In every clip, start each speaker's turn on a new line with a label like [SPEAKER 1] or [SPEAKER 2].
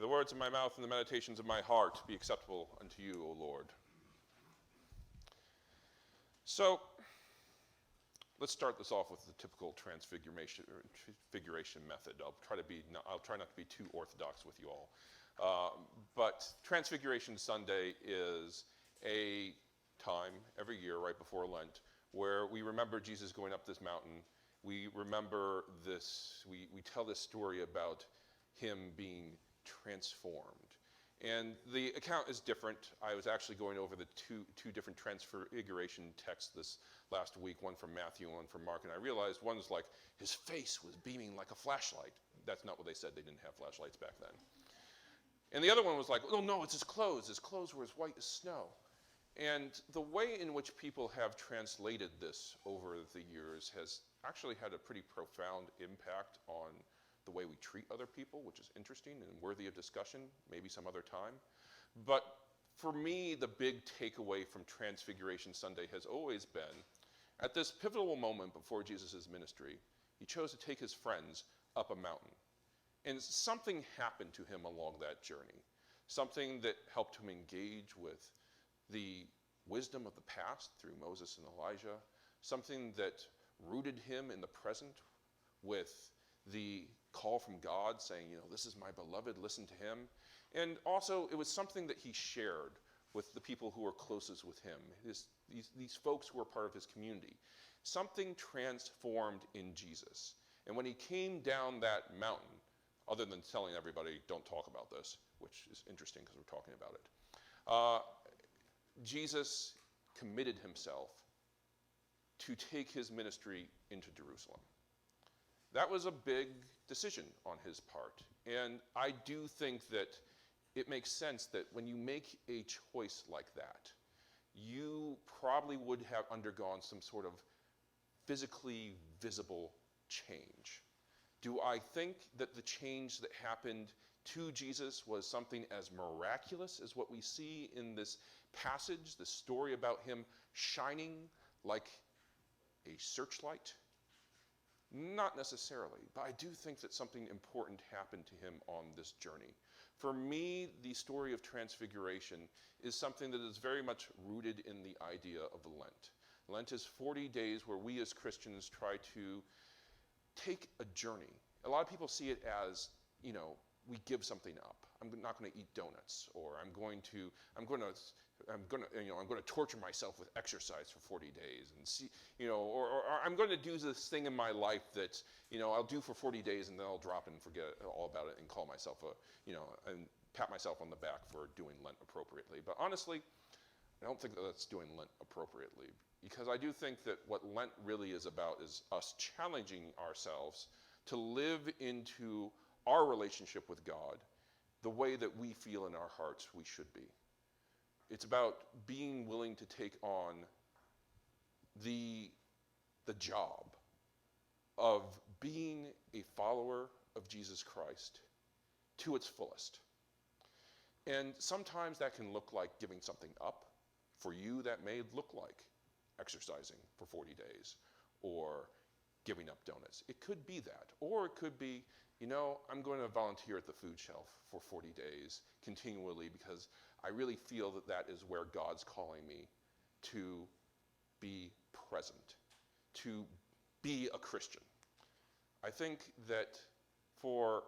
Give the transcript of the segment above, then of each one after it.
[SPEAKER 1] the words of my mouth and the meditations of my heart be acceptable unto you, O Lord. So, let's start this off with the typical transfiguration method. I'll try not to be too orthodox with you all. But Transfiguration Sunday is a time every year right before Lent where we remember Jesus going up this mountain. We remember this, we tell this story about him being transformed. And the account is different. I was actually going over the two different transfiguration texts this last week, one from Matthew and one from Mark, and I realized one was like, his face was beaming like a flashlight. That's not what they said. They didn't have flashlights back then. And the other one was like, oh no, it's his clothes. His clothes were as white as snow. And the way in which people have translated this over the years has actually had a pretty profound impact on the way we treat other people, which is interesting and worthy of discussion, maybe some other time. But for me, the big takeaway from Transfiguration Sunday has always been, at this pivotal moment before Jesus' ministry, he chose to take his friends up a mountain. And something happened to him along that journey, something that helped him engage with the wisdom of the past through Moses and Elijah, something that rooted him in the present with the call from God saying, this is my beloved, listen to him. And also, it was something that he shared with the people who were closest with him, these folks who were part of his community. Something transformed in Jesus. And when he came down that mountain, other than telling everybody, don't talk about this, which is interesting because we're talking about it, Jesus committed himself to take his ministry into Jerusalem. That was a big decision on his part. And I do think that it makes sense that when you make a choice like that, you probably would have undergone some sort of physically visible change. Do I think that the change that happened to Jesus was something as miraculous as what we see in this passage, the story about him shining like a searchlight? Not necessarily, but I do think that something important happened to him on this journey. For me, the story of Transfiguration is something that is very much rooted in the idea of Lent. Lent is 40 days where we as Christians try to take a journey. A lot of people see it as, we give something up. I'm not going to eat donuts, or I'm going to torture myself with exercise for 40 days, and see, or I'm going to do this thing in my life that, I'll do for 40 days, and then I'll drop it and forget all about it, and call myself and pat myself on the back for doing Lent appropriately. But honestly, I don't think that that's doing Lent appropriately, because I do think that what Lent really is about is us challenging ourselves to live into our relationship with God the way that we feel in our hearts we should be. It's about being willing to take on the job of being a follower of Jesus Christ to its fullest. And sometimes that can look like giving something up. For you, that may look like exercising for 40 days or giving up donuts. It could be that. Or it could be, I'm going to volunteer at the food shelf for 40 days continually because I really feel that that is where God's calling me to be present, to be a Christian. I think that for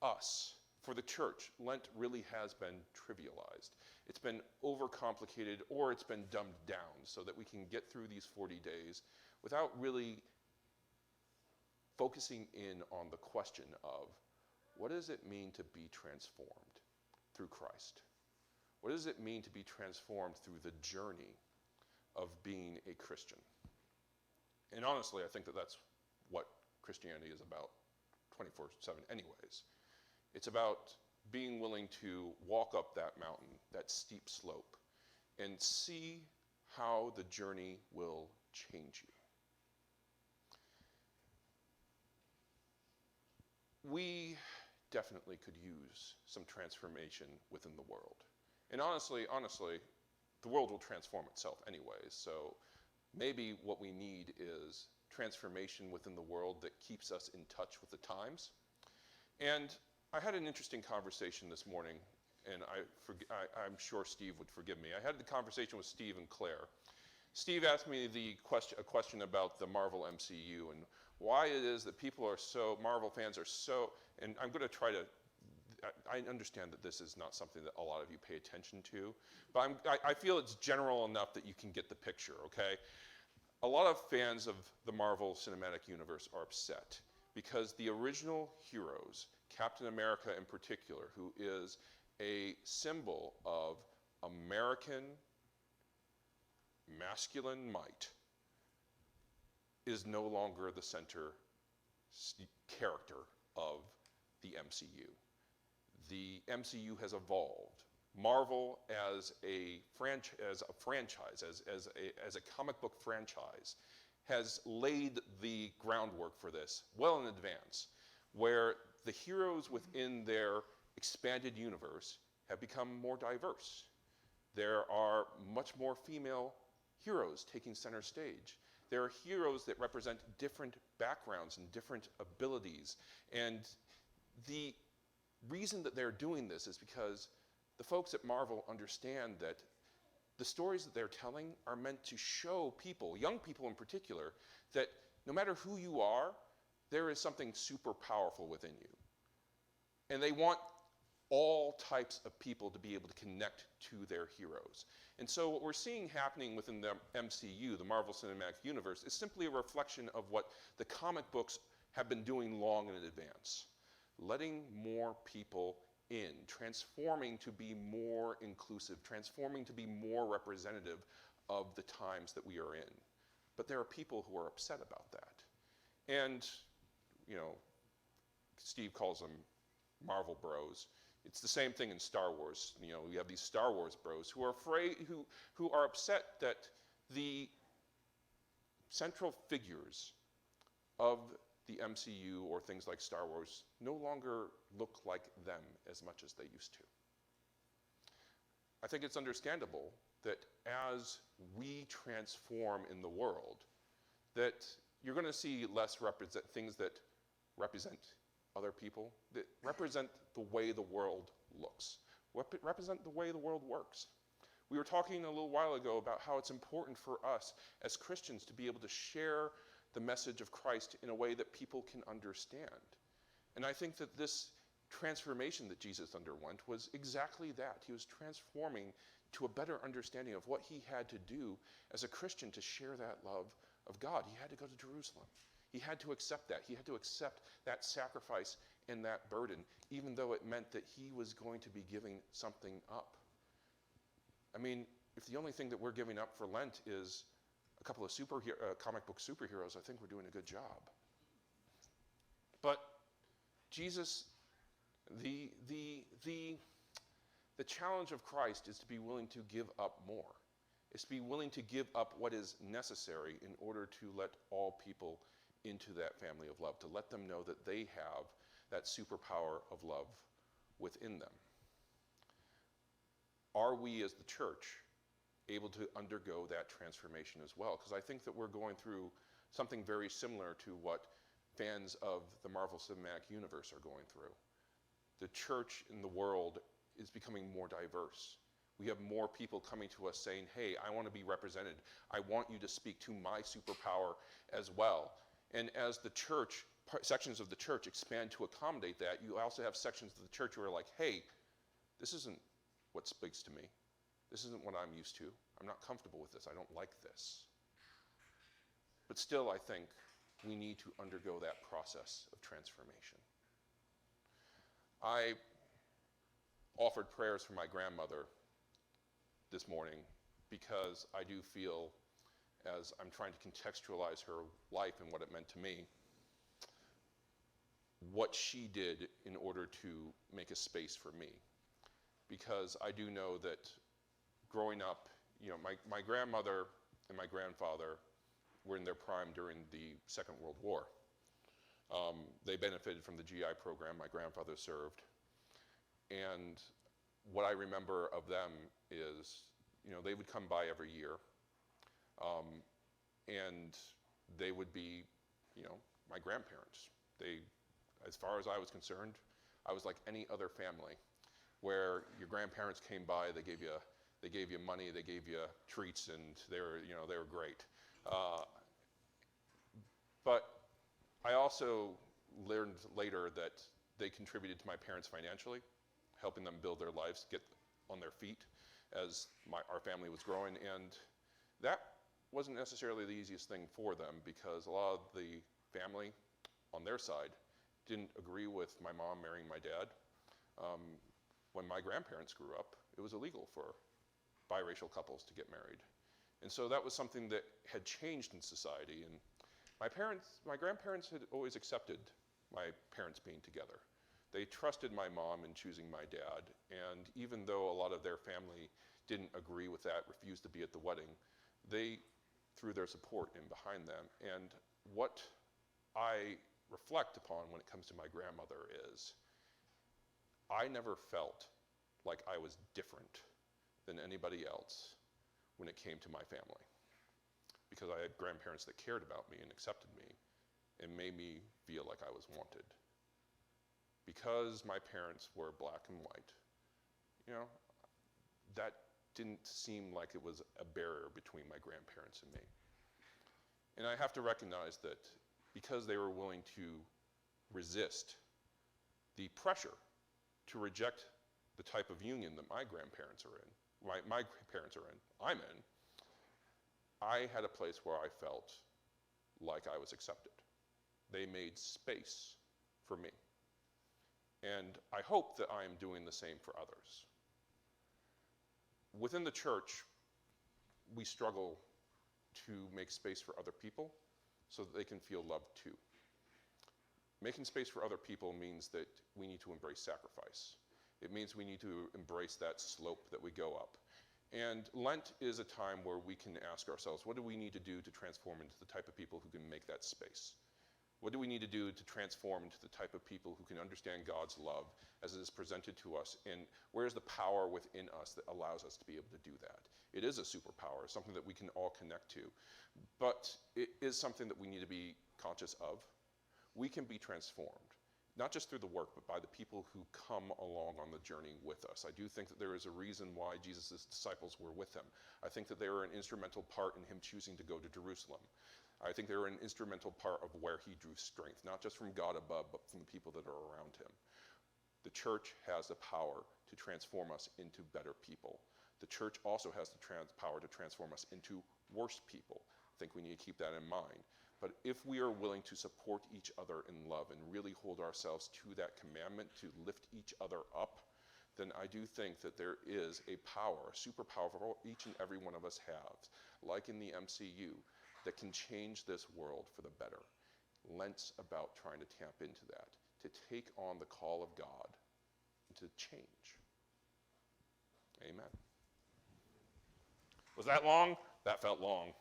[SPEAKER 1] us, for the church, Lent really has been trivialized. It's been overcomplicated, or it's been dumbed down so that we can get through these 40 days without really focusing in on the question of, what does it mean to be transformed through Christ? What does it mean to be transformed through the journey of being a Christian? And honestly, I think that that's what Christianity is about 24/7 anyways. It's about being willing to walk up that mountain, that steep slope, and see how the journey will change you. We definitely could use some transformation within the world. And honestly, the world will transform itself anyways. So maybe what we need is transformation within the world that keeps us in touch with the times. And I had an interesting conversation this morning, and I'm sure Steve would forgive me. I had the conversation with Steve and Claire. Steve asked me a question about the Marvel MCU and why it is that Marvel fans are so, and I'm going to try to, I understand that this is not something that a lot of you pay attention to, but I feel it's general enough that you can get the picture, okay? A lot of fans of the Marvel Cinematic Universe are upset because the original heroes, Captain America in particular, who is a symbol of American masculine might, is no longer the center character of the MCU. The MCU has evolved. Marvel as a franchise, as a comic book franchise, has laid the groundwork for this well in advance, where the heroes within their expanded universe have become more diverse. There are much more female heroes taking center stage. There are heroes that represent different backgrounds and different abilities. And the reason that they're doing this is because the folks at Marvel understand that the stories that they're telling are meant to show people, young people in particular, that no matter who you are, there is something super powerful within you. And they want all types of people to be able to connect to their heroes. And so what we're seeing happening within the MCU, the Marvel Cinematic Universe, is simply a reflection of what the comic books have been doing long in advance. Letting more people in, transforming to be more inclusive, transforming to be more representative of the times that we are in. But there are people who are upset about that. And, you know, Steve calls them Marvel bros. It's the same thing in Star Wars. You know, we have these Star Wars bros who are afraid, who are upset that the central figures of the MCU or things like Star Wars no longer look like them as much as they used to. I think it's understandable that as we transform in the world, that you're going to see less things that represent other people, that represent the way the world looks, represent the way the world works. We were talking a little while ago about how it's important for us as Christians to be able to share the message of Christ in a way that people can understand. And I think that this transformation that Jesus underwent was exactly that. He was transforming to a better understanding of what he had to do as a Christian to share that love of God. He had to go to Jerusalem. He had to accept that. He had to accept that sacrifice and that burden, even though it meant that he was going to be giving something up. I mean, if the only thing that we're giving up for Lent is a couple of comic book superheroes, I think we're doing a good job. But Jesus, the challenge of Christ is to be willing to give up more. It's to be willing to give up what is necessary in order to let all people into that family of love, to let them know that they have that superpower of love within them. Are we as the church able to undergo that transformation as well? Because I think that we're going through something very similar to what fans of the Marvel Cinematic Universe are going through. The church in the world is becoming more diverse. We have more people coming to us saying, hey, I want to be represented. I want you to speak to my superpower as well. And as the church, sections of the church expand to accommodate that, you also have sections of the church who are like, hey, this isn't what speaks to me. This isn't what I'm used to. I'm not comfortable with this. I don't like this. But still, I think we need to undergo that process of transformation. I offered prayers for my grandmother this morning because I do feel, as I'm trying to contextualize her life and what it meant to me, what she did in order to make a space for me. Because I do know that growing up, you know, my grandmother and my grandfather were in their prime during the Second World War. They benefited from the GI program. My grandfather served. And what I remember of them is, you know, they would come by every year. And they would be, you know, my grandparents. They, as far as I was concerned, I was like any other family, where your grandparents came by, they gave you money, they gave you treats, and they were great. But I also learned later that they contributed to my parents financially, helping them build their lives, get on their feet as our family was growing. And that wasn't necessarily the easiest thing for them, because a lot of the family on their side didn't agree with my mom marrying my dad. When my grandparents grew up, it was illegal for biracial couples to get married. And so that was something that had changed in society. And my grandparents had always accepted my parents being together. They trusted my mom in choosing my dad. And even though a lot of their family didn't agree with that, refused to be at the wedding, they threw their support in behind them. And what I reflect upon when it comes to my grandmother is, I never felt like I was different than anybody else when it came to my family, because I had grandparents that cared about me and accepted me and made me feel like I was wanted. Because my parents were black and white, that didn't seem like it was a barrier between my grandparents and me. And I have to recognize that because they were willing to resist the pressure to reject the type of union that my grandparents are in, my parents are in, I'm in, I had a place where I felt like I was accepted. They made space for me. And I hope that I am doing the same for others. Within the church, we struggle to make space for other people so that they can feel loved too. Making space for other people means that we need to embrace sacrifice. It means we need to embrace that slope that we go up. And Lent is a time where we can ask ourselves, what do we need to do to transform into the type of people who can make that space? What do we need to do to transform into the type of people who can understand God's love as it is presented to us? And where's the power within us that allows us to be able to do that? It is a superpower, something that we can all connect to. But it is something that we need to be conscious of. We can be transformed, not just through the work, but by the people who come along on the journey with us. I do think that there is a reason why Jesus' disciples were with him. I think that they were an instrumental part in him choosing to go to Jerusalem. I think they were an instrumental part of where he drew strength, not just from God above, but from the people that are around him. The church has the power to transform us into better people. The church also has the power to transform us into worse people. I think we need to keep that in mind. But if we are willing to support each other in love and really hold ourselves to that commandment to lift each other up, then I do think that there is a power, a superpower each and every one of us has, like in the MCU, that can change this world for the better. Lent's about trying to tap into that, to take on the call of God, and to change. Amen. Was that long? That felt long.